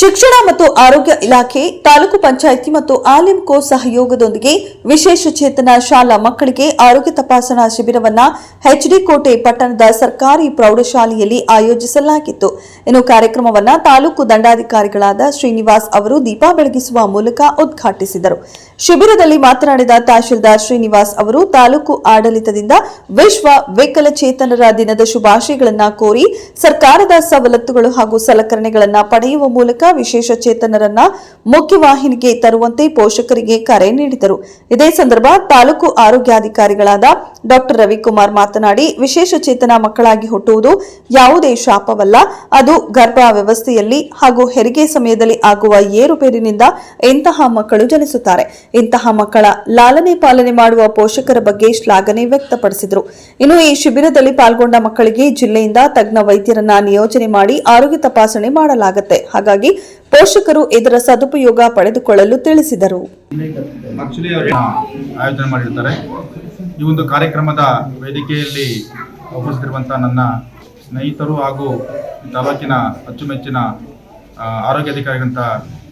ಶಿಕ್ಷಣ ಮತ್ತು ಆರೋಗ್ಯ ಇಲಾಖೆ ತಾಲೂಕು ಪಂಚಾಯಿತಿ ಮತ್ತು ಆಲಿಂಕೋ ಸಹಯೋಗದೊಂದಿಗೆ ವಿಶೇಷ ಚೇತನ ಶಾಲಾ ಮಕ್ಕಳಿಗೆ ಆರೋಗ್ಯ ತಪಾಸಣಾ ಶಿಬಿರವನ್ನು ಎಚ್ಡಿ ಕೋಟೆ ಪಟ್ಟಣದ ಸರ್ಕಾರಿ ಪ್ರೌಢಶಾಲೆಯಲ್ಲಿ ಆಯೋಜಿಸಲಾಗಿತ್ತು. ಇನ್ನು ಕಾರ್ಯಕ್ರಮವನ್ನು ತಾಲೂಕು ದಂಡಾಧಿಕಾರಿಗಳಾದ ಶ್ರೀನಿವಾಸ್ ಅವರು ದೀಪ ಬೆಳಗಿಸುವ ಮೂಲಕ ಉದ್ಘಾಟಿಸಿದರು. ಶಿಬಿರದಲ್ಲಿ ಮಾತನಾಡಿದ ತಹಶೀಲ್ದಾರ್ ಶ್ರೀನಿವಾಸ್ ಅವರು ತಾಲೂಕು ಆಡಳಿತದಿಂದ ವಿಶ್ವ ವಿಕಲಚೇತನರ ದಿನದ ಶುಭಾಶಯಗಳನ್ನು ಕೋರಿ ಸರ್ಕಾರದ ಸವಲತ್ತುಗಳು ಹಾಗೂ ಸಲಕರಣೆಗಳನ್ನು ಪಡೆಯುವ ಮೂಲಕ ವಿಶೇಷ ಚೇತನರನ್ನ ಮುಖ್ಯವಾಹಿನಿಗೆ ತರುವಂತೆ ಪೋಷಕರಿಗೆ ಕರೆ ನೀಡಿದರು. ಇದೇ ಸಂದರ್ಭ ತಾಲೂಕು ಆರೋಗ್ಯಾಧಿಕಾರಿಗಳಾದ ಡಾ ರವಿಕುಮಾರ್ ಮಾತನಾಡಿ, ವಿಶೇಷ ಚೇತನ ಮಕ್ಕಳಾಗಿ ಹುಟ್ಟುವುದು ಯಾವುದೇ ಶಾಪವಲ್ಲ, ಅದು ಗರ್ಭ ವ್ಯವಸ್ಥೆಯಲ್ಲಿ ಹಾಗೂ ಹೆರಿಗೆ ಸಮಯದಲ್ಲಿ ಆಗುವ ಏರುಪೇರಿನಿಂದ ಇಂತಹ ಮಕ್ಕಳು ಜನಿಸುತ್ತಾರೆ. ಇಂತಹ ಮಕ್ಕಳ ಲಾಲನೆ ಪಾಲನೆ ಮಾಡುವ ಪೋಷಕರ ಬಗ್ಗೆ ಶ್ಲಾಘನೆ ವ್ಯಕ್ತಪಡಿಸಿದರು. ಇನ್ನು ಈ ಶಿಬಿರದಲ್ಲಿ ಪಾಲ್ಗೊಂಡ ಮಕ್ಕಳಿಗೆ ಜಿಲ್ಲೆಯಿಂದ ತಜ್ಞ ವೈದ್ಯರನ್ನ ನಿಯೋಜನೆ ಮಾಡಿ ಆರೋಗ್ಯ ತಪಾಸಣೆ ಮಾಡಲಾಗುತ್ತೆ. ಹಾಗಾಗಿ ಪೋಷಕರು ಇದರ ಸದುಪಯೋಗ ಪಡೆದುಕೊಳ್ಳಲು ತಿಳಿಸಿದರು. ಆಯೋಜನೆ ಮಾಡಿರ್ತಾರೆ. ಈ ಒಂದು ಕಾರ್ಯಕ್ರಮದ ವೇದಿಕೆಯಲ್ಲಿ ಉಪಸ್ಥಿತಿರುವಂತಹ ನನ್ನ ಸ್ನೇಹಿತರು ಹಾಗೂ ತಾಲೂಕಿನ ಅಚ್ಚುಮೆಚ್ಚಿನ ಆರೋಗ್ಯಾಧಿಕಾರಿಗಳಂತ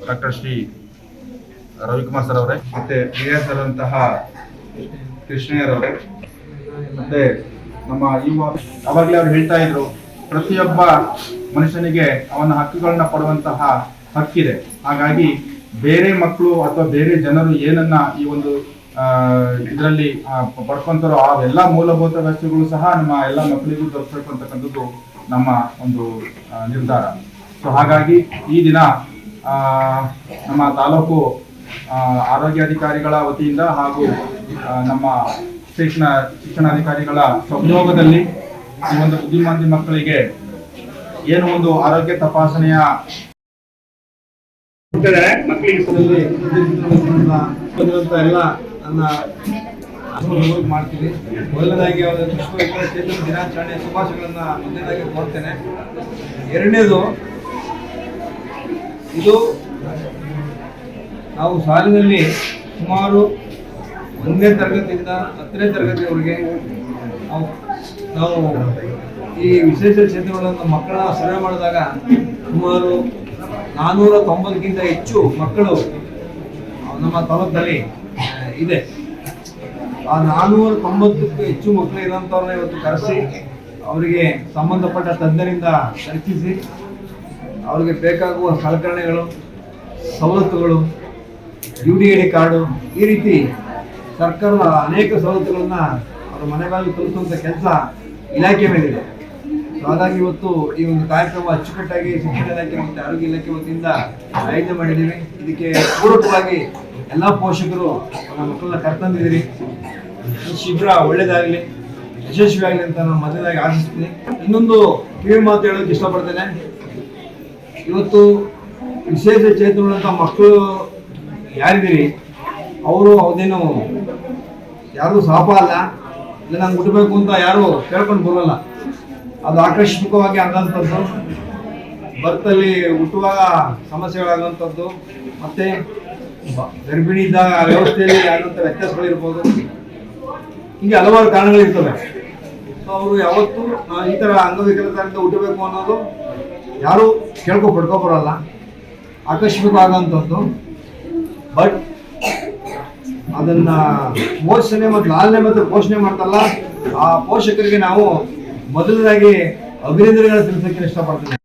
ಡಾಕ್ಟರ್ ಶ್ರೀ ರವಿಕುಮಾರ್ ಸರ್ ಅವರೇ, ಮತ್ತೆ ಹಿರಿಯ ಸರ್ ಅಂತಹ ಕೃಷ್ಣಯ್ಯರವರೇ, ಮತ್ತೆ ನಮ್ಮ ಅವಾಗಲೇ ಅವ್ರು ಹೇಳ್ತಾ ಇದ್ರು, ಪ್ರತಿಯೊಬ್ಬ ಮನುಷ್ಯನಿಗೆ ಅವನ ಹಕ್ಕುಗಳನ್ನ ಕೊಡುವಂತಹ ಹಕ್ಕಿದೆ. ಹಾಗಾಗಿ ಬೇರೆ ಮಕ್ಕಳು ಅಥವಾ ಬೇರೆ ಜನರು ಏನನ್ನ ಈ ಒಂದು ಇದರಲ್ಲಿ ಪಡ್ಕೊಂತಾರೋ ಆ ಎಲ್ಲ ಮೂಲಭೂತ ವ್ಯವಸ್ಥೆಗಳು ಸಹ ನಮ್ಮ ಎಲ್ಲ ಮಕ್ಕಳಿಗೂ ತಲುಪಬೇಕು ಅಂತಕ್ಕಂಥದ್ದು ನಮ್ಮ ಒಂದು ನಿರ್ಧಾರ. ಸೊ ಹಾಗಾಗಿ ಈ ದಿನ ನಮ್ಮ ತಾಲೂಕು ಆರೋಗ್ಯಾಧಿಕಾರಿಗಳ ವತಿಯಿಂದ ಹಾಗೂ ನಮ್ಮ ಶಿಕ್ಷಣಾಧಿಕಾರಿಗಳ ಸಹಯೋಗದಲ್ಲಿ ಈ ಒಂದು ಬುದ್ಧಿಮಾಂದ್ಯ ಮಕ್ಕಳಿಗೆ ಏನು ಒಂದು ಆರೋಗ್ಯ ತಪಾಸಣೆಯ ಮಕ್ಕಳಿಗೆ ಎಲ್ಲ ನನ್ನ ಮಾಡ್ತೀನಿ. ಮೊದಲನೇದಾಗಿ ಅವರ ವಿಶ್ವ ವಿಕಲಚೇತನ ದಿನಾಚರಣೆಯ ಶುಭಾಶಯಗಳನ್ನು ಮೊದಲನೇದಾಗಿ ಕೋರ್ತೇನೆ. ಎರಡನೇದು, ಇದು ನಾವು ಶಾಲೆಯಲ್ಲಿ ಸುಮಾರು 1ನೇ ತರಗತಿಯಿಂದ 10ನೇ ತರಗತಿಯವರೆಗೆ ನಾವು ಈ ವಿಶೇಷ ಚೇತನಗಳನ್ನು ಮಕ್ಕಳ ಸರ್ವೆ ಮಾಡಿದಾಗ ಸುಮಾರು 490ಕ್ಕಿಂತ ಹೆಚ್ಚು ಮಕ್ಕಳು ನಮ್ಮ ತಾಲೂಕಿನಲ್ಲಿ ಇದೆ. ಆ 490ಕ್ಕೂ ಹೆಚ್ಚು ಮಕ್ಕಳು ಇರೋಂಥವ್ರನ್ನ ಇವತ್ತು ಕರೆಸಿ ಅವರಿಗೆ ಸಂಬಂಧಪಟ್ಟ ತಜ್ಞರಿಂದ ಚರ್ಚಿಸಿ ಅವರಿಗೆ ಬೇಕಾಗುವ ಸಲಕರಣೆಗಳು, ಸವಲತ್ತುಗಳು, UDAD ಕಾರ್ಡು, ಈ ರೀತಿ ಸರ್ಕಾರದ ಅನೇಕ ಸವಲತ್ತುಗಳನ್ನ ಅವರ ಮನೆ ಬಾಗಿಲು ತಲುಪಿಸುವಂಥ ಕೆಲಸ ಇಲಾಖೆ ಮೇಲಿದೆ. ಹಾಗಾಗಿ ಇವತ್ತು ಈ ಒಂದು ಕಾರ್ಯಕ್ರಮ ಅಚ್ಚುಕಟ್ಟಾಗಿ ಶಿಕ್ಷಣ ಇಲಾಖೆ ಮತ್ತು ಆರೋಗ್ಯ ಇಲಾಖೆ ವತಿಯಿಂದ ಆಯೋಜನೆ ಮಾಡಿದ್ದೀವಿ. ಇದಕ್ಕೆ ಪೂರಕವಾಗಿ ಎಲ್ಲ ಪೋಷಕರು ನಮ್ಮ ಮಕ್ಕಳನ್ನ ಕರ್ತಂದಿದ್ದೀರಿ. ಈ ಶಿಬಿರ ಒಳ್ಳೇದಾಗಲಿ, ಯಶಸ್ವಿಯಾಗಲಿ ಅಂತ ನಾನು ಮೊದಲಾಗಿ ಆಶಿಸ್ತೀನಿ. ಇನ್ನೊಂದು ಕಿವಿ ಮಾತು ಹೇಳೋಕೆ ಇಷ್ಟಪಡ್ತೇನೆ. ಇವತ್ತು ವಿಶೇಷ ಚೇತನಂತ ಮಕ್ಕಳು ಯಾರಿದ್ದೀರಿ, ಅವರು ಅದೇನು ಯಾರು ಶಾಪ ಅಲ್ಲ, ಇಲ್ಲ ನಂಗೆ ಹುಟ್ಟಬೇಕು ಅಂತ ಯಾರು ಕೇಳ್ಕೊಂಡು ಬರೋಲ್ಲ. ಅದು ಆಕಸ್ಮಿಕವಾಗಿ ಆಗೋಂಥದ್ದು, ಬರ್ತಲ್ಲಿ ಹುಟ್ಟುವಾಗ ಸಮಸ್ಯೆಗಳಾಗುವಂಥದ್ದು, ಮತ್ತು ಗರ್ಭಿಣಿ ಇದ್ದಾಗ ವ್ಯವಸ್ಥೆಯಲ್ಲಿ ಆಗುವಂಥ ವ್ಯತ್ಯಾಸಗಳಿರ್ಬೋದು. ಹೀಗೆ ಹಲವಾರು ಕಾರಣಗಳಿರ್ತವೆ. ಸೊ ಅವರು ಯಾವತ್ತೂ ಈ ಥರ ಅಂಗವಿಕಲತೆಯಿಂದ ಹುಟ್ಟಬೇಕು ಅನ್ನೋದು ಯಾರೂ ಪಡ್ಕೊಬರಲ್ಲ, ಆಕಸ್ಮಿಕ ಆಗೋಂಥದ್ದು. ಬಟ್ ಅದನ್ನು ಪೋಷಣೆ ಮತ್ತು ಲಾಲನೆ ಮತ್ತು ಪೋಷಣೆ ಮಾಡ್ತಲ್ಲ, ಆ ಪೋಷಕರಿಗೆ ನಾವು ಮೊದಲನೇದಾಗಿ ಅಭಿನಂದನೆಗಳನ್ನು ತಿಳಿಸೋಕ್ಕೆ ಇಷ್ಟಪಡ್ತೀನಿ.